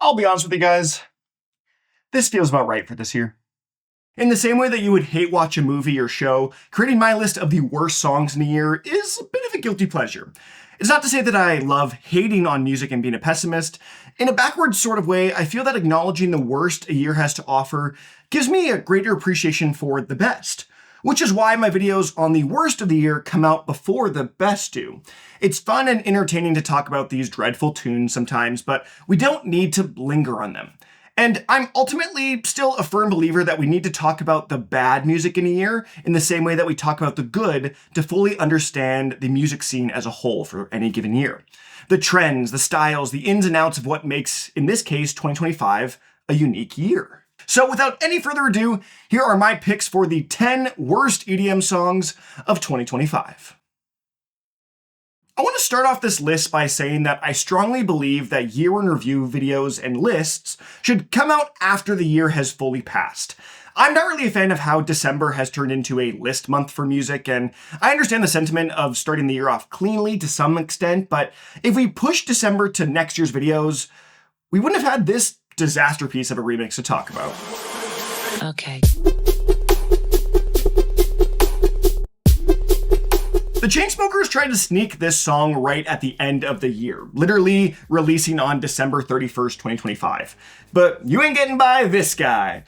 I'll be honest with you guys, this feels about right for this year. In the same way that you would hate watch a movie or show, creating my list of the worst songs in a year is a bit of a guilty pleasure. It's not to say that I love hating on music and being a pessimist. In a backwards sort of way, I feel that acknowledging the worst a year has to offer gives me a greater appreciation for the best. Which is why my videos on the worst of the year come out before the best do. It's fun and entertaining to talk about these dreadful tunes sometimes, but we don't need to linger on them. And I'm ultimately still a firm believer that we need to talk about the bad music in a year in the same way that we talk about the good to fully understand the music scene as a whole for any given year. The trends, the styles, the ins and outs of what makes, in this case, 2025, a unique year. So without any further ado, here are my picks for the 10 worst EDM songs of 2025. I want to start off this list by saying that I strongly believe that year-in-review videos and lists should come out after the year has fully passed. I'm not really a fan of how December has turned into a list month for music, and I understand the sentiment of starting the year off cleanly to some extent, but if we push December to next year's videos, we wouldn't have had this disaster piece of a remix to talk about. Okay. The Chainsmokers tried to sneak this song right at the end of the year, literally releasing on December 31st, 2025. But you ain't getting by this guy.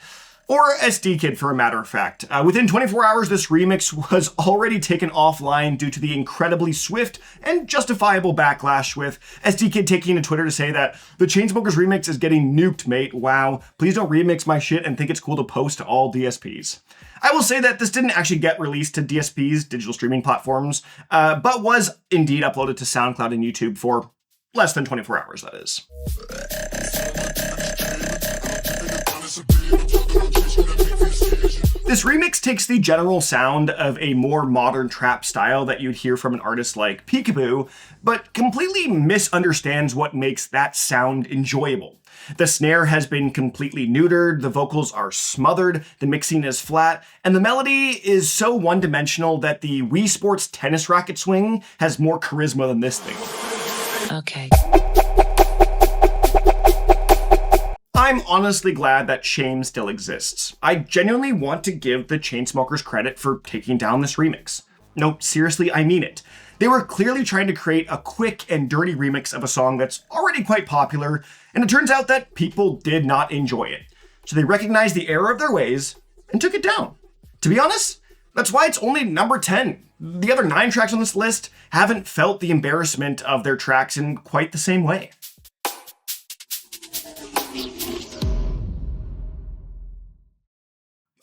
Or EsDeeKid, for a matter of fact. Within 24 hours, this remix was already taken offline due to the incredibly swift and justifiable backlash, with EsDeeKid taking to Twitter to say that the Chainsmokers remix is getting nuked, mate. Wow, please don't remix my shit and think it's cool to post to all DSPs. I will say that this didn't actually get released to DSPs, digital streaming platforms, but was indeed uploaded to SoundCloud and YouTube for less than 24 hours, that is. This remix takes the general sound of a more modern trap style that you'd hear from an artist like Peekaboo, but completely misunderstands what makes that sound enjoyable. The snare has been completely neutered, the vocals are smothered, the mixing is flat, and the melody is so one-dimensional that the Wii Sports tennis racket swing has more charisma than this thing. Okay. I'm honestly glad that Shame still exists. I genuinely want to give the Chainsmokers credit for taking down this remix. No, seriously, I mean it. They were clearly trying to create a quick and dirty remix of a song that's already quite popular, and it turns out that people did not enjoy it. So they recognized the error of their ways and took it down. To be honest, that's why it's only number 10. The other 9 tracks on this list haven't felt the embarrassment of their tracks in quite the same way.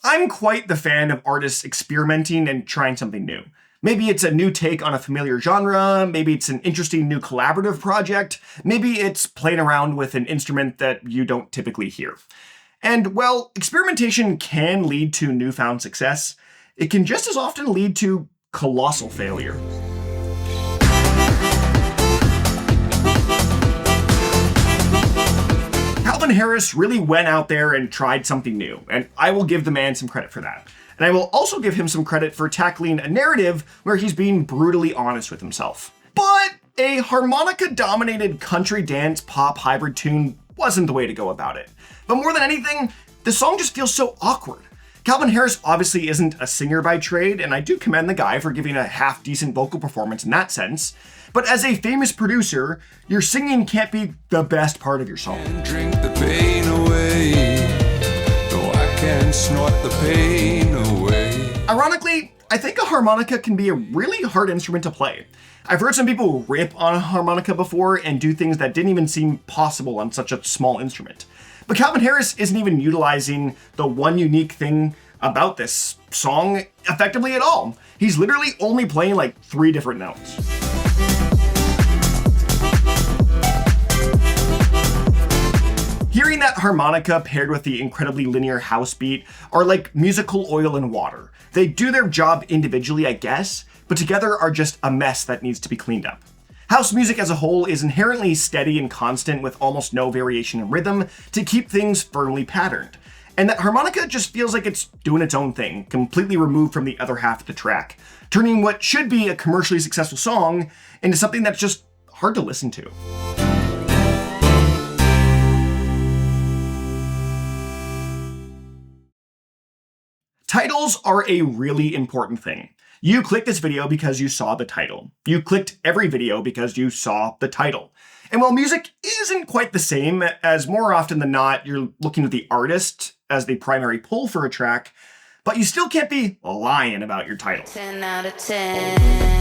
I'm quite the fan of artists experimenting and trying something new. Maybe it's a new take on a familiar genre, maybe it's an interesting new collaborative project, maybe it's playing around with an instrument that you don't typically hear. And while experimentation can lead to newfound success, it can just as often lead to colossal failure. Harris really went out there and tried something new, and I will give the man some credit for that. And I will also give him some credit for tackling a narrative where he's being brutally honest with himself. But a harmonica-dominated country dance pop hybrid tune wasn't the way to go about it. But more than anything, the song just feels so awkward. Calvin Harris obviously isn't a singer by trade, and I do commend the guy for giving a half-decent vocal performance in that sense. But as a famous producer, your singing can't be the best part of your song. Drink the pain away, though I can snort the pain away. Ironically, I think a harmonica can be a really hard instrument to play. I've heard some people rip on a harmonica before and do things that didn't even seem possible on such a small instrument. But Calvin Harris isn't even utilizing the one unique thing about this song effectively at all. He's literally only playing like 3 different notes. Hearing that harmonica paired with the incredibly linear house beat are like musical oil and water. They do their job individually, I guess, but together are just a mess that needs to be cleaned up. House music as a whole is inherently steady and constant with almost no variation in rhythm to keep things firmly patterned. And that harmonica just feels like it's doing its own thing, completely removed from the other half of the track, turning what should be a commercially successful song into something that's just hard to listen to. Visuals are a really important thing. You clicked this video because you saw the title. You clicked every video because you saw the title. And while music isn't quite the same, as more often than not, you're looking at the artist as the primary pull for a track, but you still can't be lying about your title. 10 out of 10.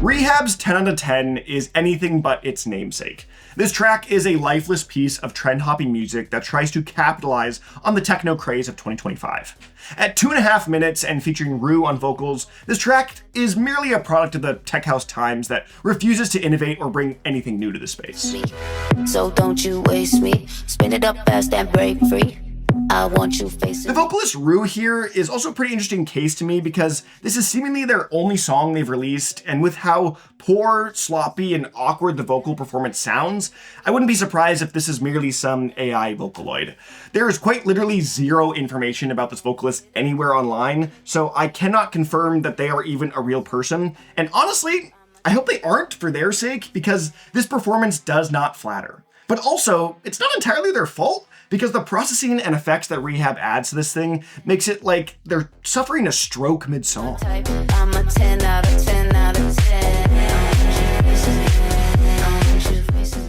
Rehab's 10 out of 10 is anything but its namesake. This track is a lifeless piece of trend-hopping music that tries to capitalize on the techno craze of 2025. At 2.5 minutes and featuring Ru on vocals, this track is merely a product of the tech house times that refuses to innovate or bring anything new to the space. So don't you waste me, spin it up fast and break free. I want you facing. The vocalist Ru here is also a pretty interesting case to me because this is seemingly their only song they've released, and with how poor, sloppy, and awkward the vocal performance sounds, I wouldn't be surprised if this is merely some AI Vocaloid. There is quite literally zero information about this vocalist anywhere online, so I cannot confirm that they are even a real person, and honestly, I hope they aren't for their sake, because this performance does not flatter. But also, it's not entirely their fault, because the processing and effects that Rehab adds to this thing makes it like they're suffering a stroke mid-song. I'm a 10 out of 10 out of 10.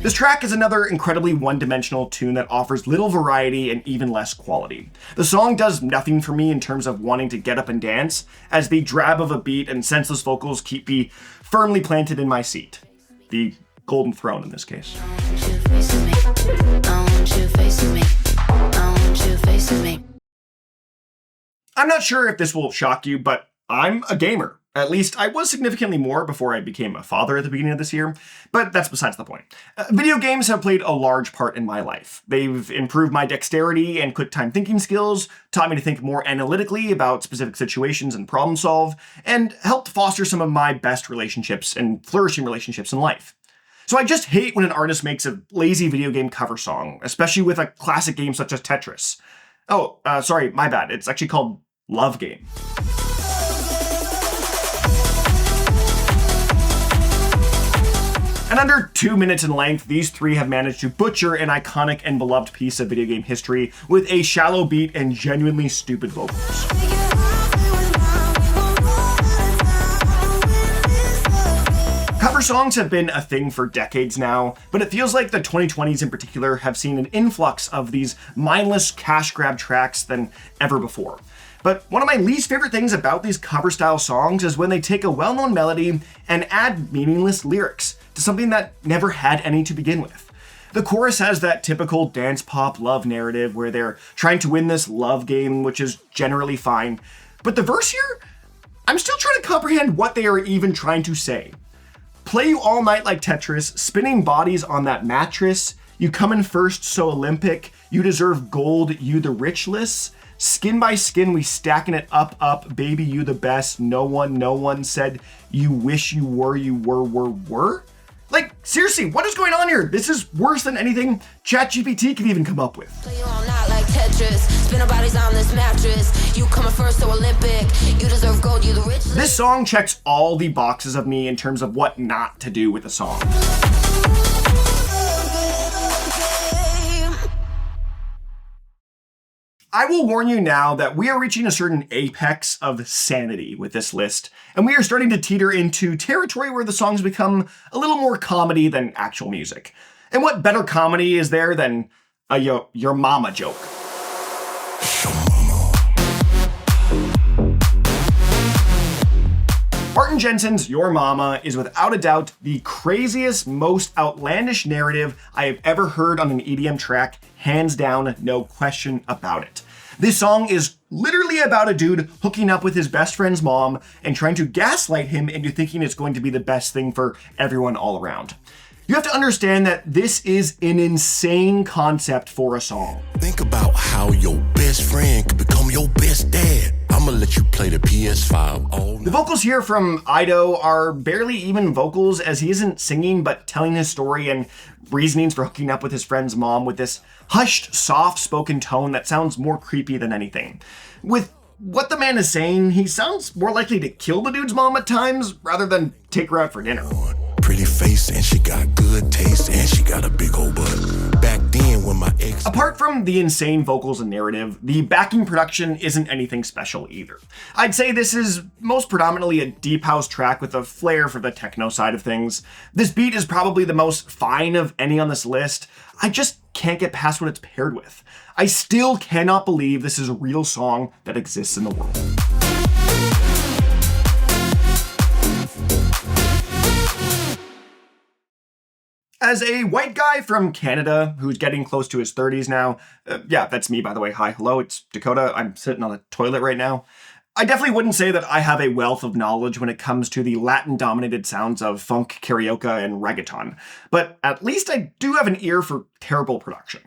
This track is another incredibly one-dimensional tune that offers little variety and even less quality. The song does nothing for me in terms of wanting to get up and dance, as the drab of a beat and senseless vocals keep me firmly planted in my seat. The golden throne in this case. I'm not sure if this will shock you, but I'm a gamer. At least I was significantly more before I became a father at the beginning of this year, but that's besides the point. Video games have played a large part in my life. They've improved my dexterity and quick time thinking skills, taught me to think more analytically about specific situations and problem solve, and helped foster some of my best relationships and flourishing relationships in life. So I just hate when an artist makes a lazy video game cover song, especially with a classic game such as Tetris. Oh, sorry, my bad. It's actually called Love Game. And under 2 minutes in length, these three have managed to butcher an iconic and beloved piece of video game history with a shallow beat and genuinely stupid vocals. Cover songs have been a thing for decades now, but it feels like the 2020s in particular have seen an influx of these mindless cash grab tracks than ever before. But one of my least favorite things about these cover style songs is when they take a well-known melody and add meaningless lyrics to something that never had any to begin with. The chorus has that typical dance pop love narrative where they're trying to win this love game, which is generally fine. But the verse here, I'm still trying to comprehend what they are even trying to say. Play you all night like Tetris, spinning bodies on that mattress. You coming first, so Olympic. You deserve gold, you the richless. Skin by skin, we stacking it up. Baby, you the best. No one said you wish you were. Like, seriously, what is going on here? This is worse than anything ChatGPT could even come up with. Play you all night like Tetris, spinning bodies on this mattress. You coming first, so Olympic. You deserve gold, you the richless. This song checks all the boxes of me in terms of what not to do with a song. I will warn you now that we are reaching a certain apex of sanity with this list, and we are starting to teeter into territory where the songs become a little more comedy than actual music. And what better comedy is there than a your mama joke? Martin Jensen's Your Mama is without a doubt the craziest, most outlandish narrative I have ever heard on an EDM track, hands down, no question about it. This song is literally about a dude hooking up with his best friend's mom and trying to gaslight him into thinking it's going to be the best thing for everyone all around. You have to understand that this is an insane concept for a song. Think about how your best friend could become your best dad. I'ma let you play the PS5 all night. The vocals here from I.D.O are barely even vocals, as he isn't singing but telling his story and reasonings for hooking up with his friend's mom with this hushed, soft-spoken tone that sounds more creepy than anything. With what the man is saying, he sounds more likely to kill the dude's mom at times rather than take her out for dinner. Pretty face and she got good taste and she got a big old butt. Back then when my ex. Apart from the insane vocals and narrative, the backing production isn't anything special either. I'd say this is most predominantly a deep house track with a flair for the techno side of things. This beat is probably the most fine of any on this list. I just can't get past what it's paired with. I still cannot believe this is a real song that exists in the world. As a white guy from Canada who's getting close to his 30s now, yeah, that's me, by the way. Hi, hello, it's Dakota. I'm sitting on a toilet right now. I definitely wouldn't say that I have a wealth of knowledge when it comes to the Latin-dominated sounds of funk, karaoke, and reggaeton, but at least I do have an ear for terrible production.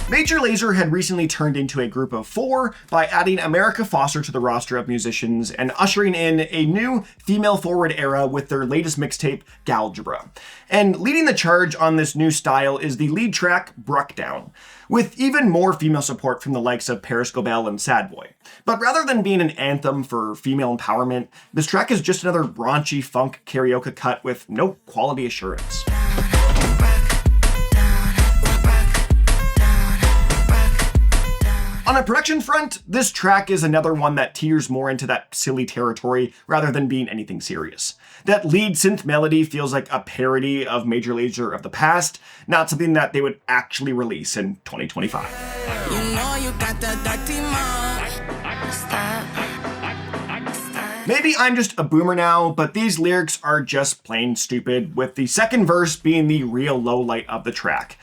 Major Lazer had recently turned into a group of 4 by adding America Foster to the roster of musicians and ushering in a new female-forward era with their latest mixtape, Galgebra. And leading the charge on this new style is the lead track, BRUK Down, with even more female support from the likes of Parris, Goebel, and SadBoi. But rather than being an anthem for female empowerment, this track is just another raunchy funk karaoke cut with no quality assurance. On a production front, this track is another one that teeters more into that silly territory rather than being anything serious. That lead synth melody feels like a parody of Major Lazer of the past, not something that they would actually release in 2025. You know you got the dirty mind. Stop. Maybe I'm just a boomer now, but these lyrics are just plain stupid, with the second verse being the real low light of the track.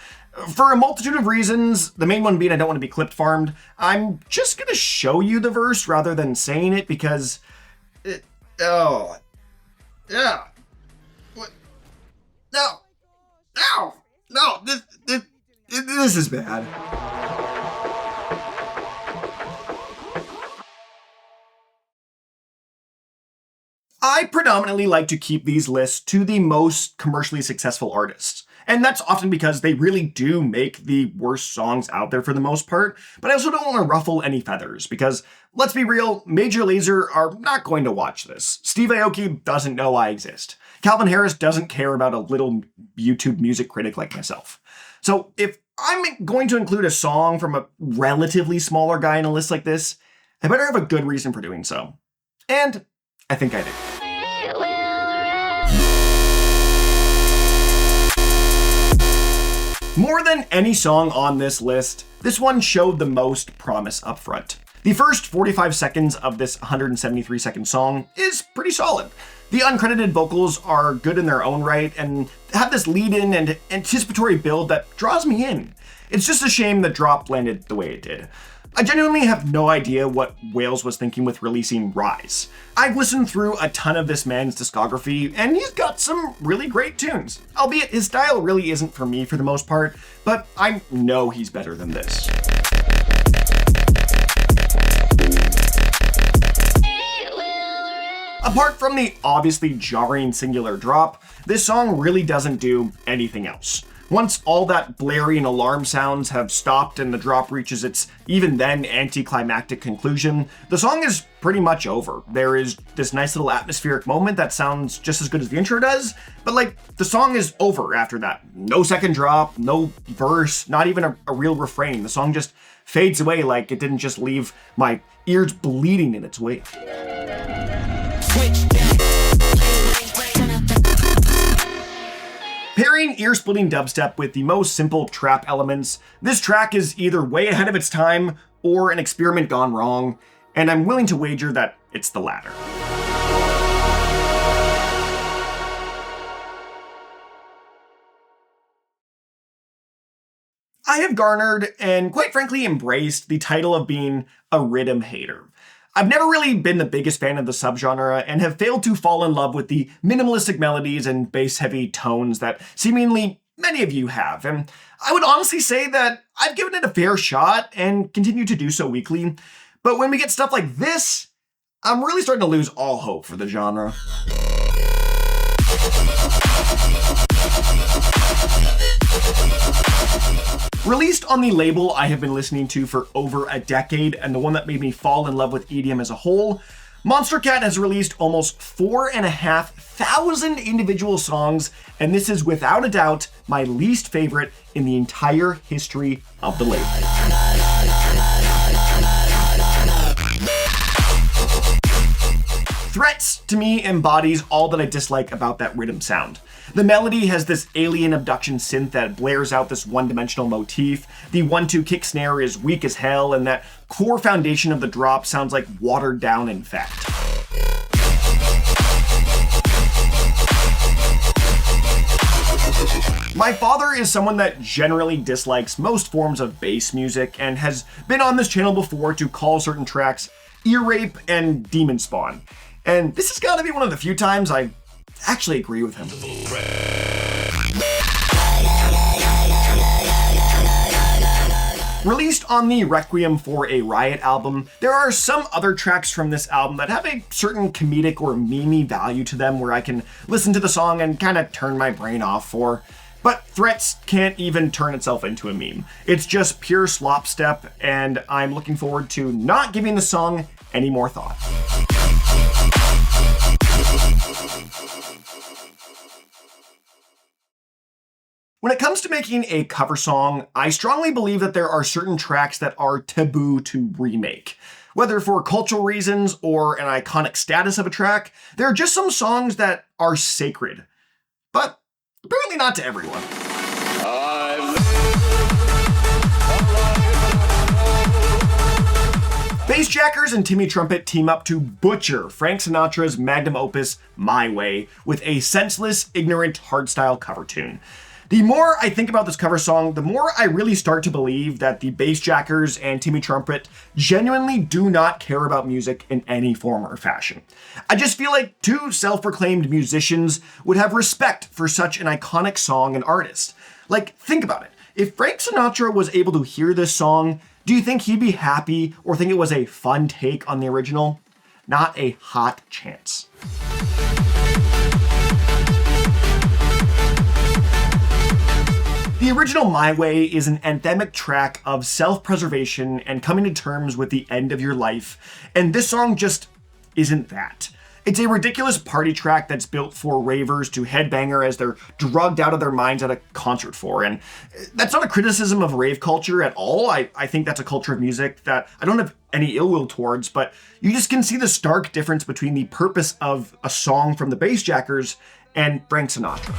For a multitude of reasons, the main one being I don't want to be clip farmed, I'm just gonna show you the verse rather than saying it because what? No, this is bad. I predominantly like to keep these lists to the most commercially successful artists. And that's often because they really do make the worst songs out there for the most part, but I also don't want to ruffle any feathers, because let's be real, Major Lazer are not going to watch this. Steve Aoki doesn't know I exist. Calvin Harris doesn't care about a little YouTube music critic like myself. So if I'm going to include a song from a relatively smaller guy in a list like this, I better have a good reason for doing so. And I think I do. More than any song on this list, this one showed the most promise up front. The first 45 seconds of this 173-second song is pretty solid. The uncredited vocals are good in their own right and have this lead-in and anticipatory build that draws me in. It's just a shame the drop landed the way it did. I genuinely have no idea what Wales was thinking with releasing Rise. I've listened through a ton of this man's discography, and he's got some really great tunes. Albeit his style really isn't for me for the most part, but I know he's better than this. Apart from the obviously jarring singular drop, this song really doesn't do anything else. Once all that blaring alarm sounds have stopped and the drop reaches its even then anticlimactic conclusion, the song is pretty much over. There is this nice little atmospheric moment that sounds just as good as the intro does, but like, the song is over after that. No second drop, no verse, not even a real refrain. The song just fades away like it didn't just leave my ears bleeding in its wake. Pairing ear-splitting dubstep with the most simple trap elements, this track is either way ahead of its time or an experiment gone wrong, and I'm willing to wager that it's the latter. I have garnered, and quite frankly embraced, the title of being a rhythm hater. I've never really been the biggest fan of the subgenre and have failed to fall in love with the minimalistic melodies and bass-heavy tones that seemingly many of you have. And I would honestly say that I've given it a fair shot and continue to do so weekly. But when we get stuff like this, I'm really starting to lose all hope for the genre. Released on the label I have been listening to for over a decade, and the one that made me fall in love with EDM as a whole, Monstercat has released almost 4,500 individual songs, and this is without a doubt my least favorite in the entire history of the label. Threats, to me, embodies all that I dislike about that rhythm sound. The melody has this alien abduction synth that blares out this one-dimensional motif, the 1-2 kick snare is weak as hell, and that core foundation of the drop sounds like watered down infect. My father is someone that generally dislikes most forms of bass music and has been on this channel before to call certain tracks ear rape and demon spawn. And this has got to be one of the few times I actually agree with him. Released on the Requiem for a Riot album, there are some other tracks from this album that have a certain comedic or memey value to them where I can listen to the song and kind of turn my brain off for. But Threats can't even turn itself into a meme. It's just pure slop step, and I'm looking forward to not giving the song any more thought. When it comes to making a cover song, I strongly believe that there are certain tracks that are taboo to remake. Whether for cultural reasons or an iconic status of a track, there are just some songs that are sacred. But apparently not to everyone. Bassjackers and Timmy Trumpet team up to butcher Frank Sinatra's magnum opus, My Way, with a senseless, ignorant, hardstyle cover tune. The more I think about this cover song, the more I really start to believe that the Bassjackers and Timmy Trumpet genuinely do not care about music in any form or fashion. I just feel like two self-proclaimed musicians would have respect for such an iconic song and artist. Like, think about it. If Frank Sinatra was able to hear this song, do you think he'd be happy or think it was a fun take on the original? Not a hot chance. The original My Way is an anthemic track of self-preservation and coming to terms with the end of your life, and this song just isn't that. It's a ridiculous party track that's built for ravers to headbanger as they're drugged out of their minds at a concert for, and that's not a criticism of rave culture at all. I think that's a culture of music that I don't have any ill will towards, but you just can see the stark difference between the purpose of a song from the Bassjackers and Frank Sinatra.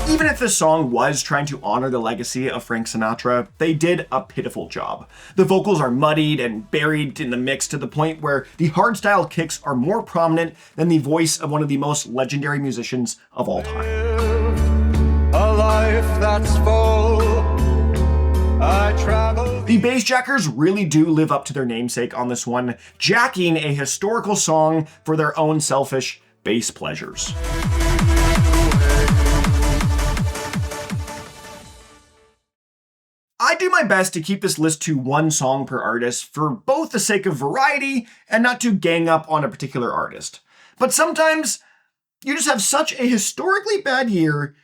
Even if this song was trying to honor the legacy of Frank Sinatra, they did a pitiful job. The vocals are muddied and buried in the mix to the point where the hardstyle kicks are more prominent than the voice of one of the most legendary musicians of all time. A life that's full. I travel. The Bassjackers really do live up to their namesake on this one, jacking a historical song for their own selfish bass pleasures. I do my best to keep this list to one song per artist for both the sake of variety and not to gang up on a particular artist. But sometimes you just have such a historically bad year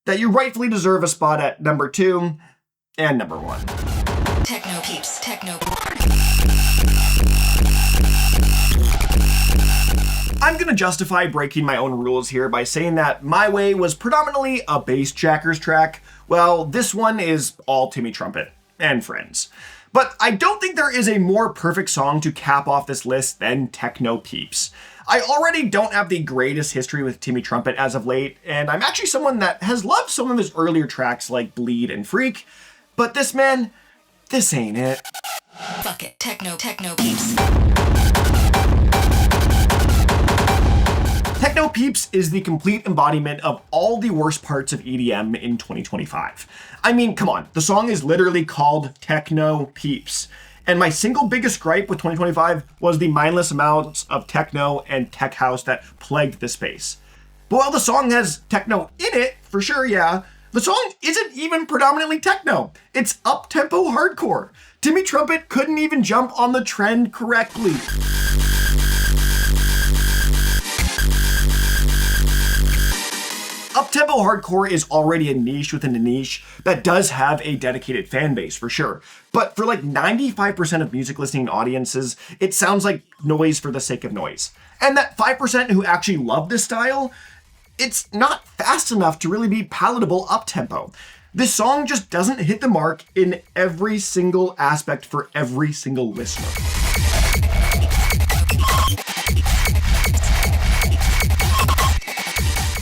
that you rightfully deserve a spot at number 2 and number 1. Techno peeps, techno. I'm gonna justify breaking my own rules here by saying that My Way was predominantly a Bassjackers track, while this one is all Timmy Trumpet and friends. But I don't think there is a more perfect song to cap off this list than Techno Peeps. I already don't have the greatest history with Timmy Trumpet as of late, and I'm actually someone that has loved some of his earlier tracks like Bleed and Freak, but this man, this ain't it. Fuck it, techno peeps. Techno Peeps is the complete embodiment of all the worst parts of EDM in 2025. I mean, come on, the song is literally called Techno Peeps. And my single biggest gripe with 2025 was the mindless amounts of techno and tech house that plagued the space. But while the song has techno in it, for sure, yeah, the song isn't even predominantly techno. It's up-tempo hardcore. Timmy Trumpet couldn't even jump on the trend correctly. Uptempo hardcore is already a niche within a niche that does have a dedicated fan base for sure. But for like 95% of music listening audiences, it sounds like noise for the sake of noise. And that 5% who actually love this style, it's not fast enough to really be palatable uptempo. This song just doesn't hit the mark in every single aspect for every single listener.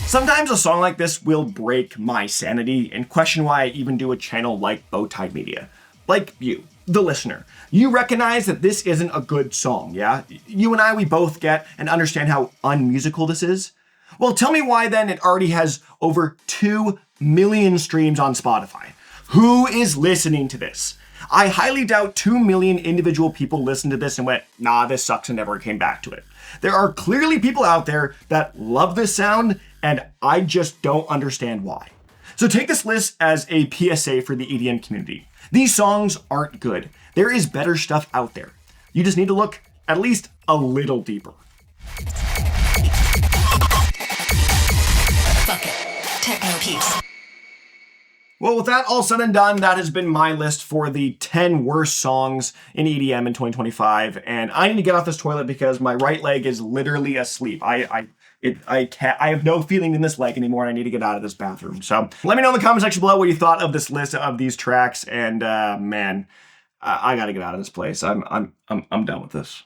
Sometimes a song like this will break my sanity and question why I even do a channel like Bowtied Media. Like you, the listener. You recognize that this isn't a good song, yeah? You and I, we both get and understand how unmusical this is. Well, tell me why then it already has over 2 million streams on Spotify. Who is listening to this? I highly doubt 2 million individual people listened to this and went, nah, this sucks, and never came back to it. There are clearly people out there that love this sound, and I just don't understand why. So take this list as a PSA for the EDM community. These songs aren't good. There is better stuff out there. You just need to look at least a little deeper. Fuck it. Techno peeps. Well, with that all said and done, that has been my list for the 10 worst songs in EDM in 2025. And I need to get off this toilet because my right leg is literally asleep. I have no feeling in this leg anymore, and I need to get out of this bathroom. So let me know in the comment section below what you thought of this list of these tracks. And man, I gotta get out of this place. I'm done with this.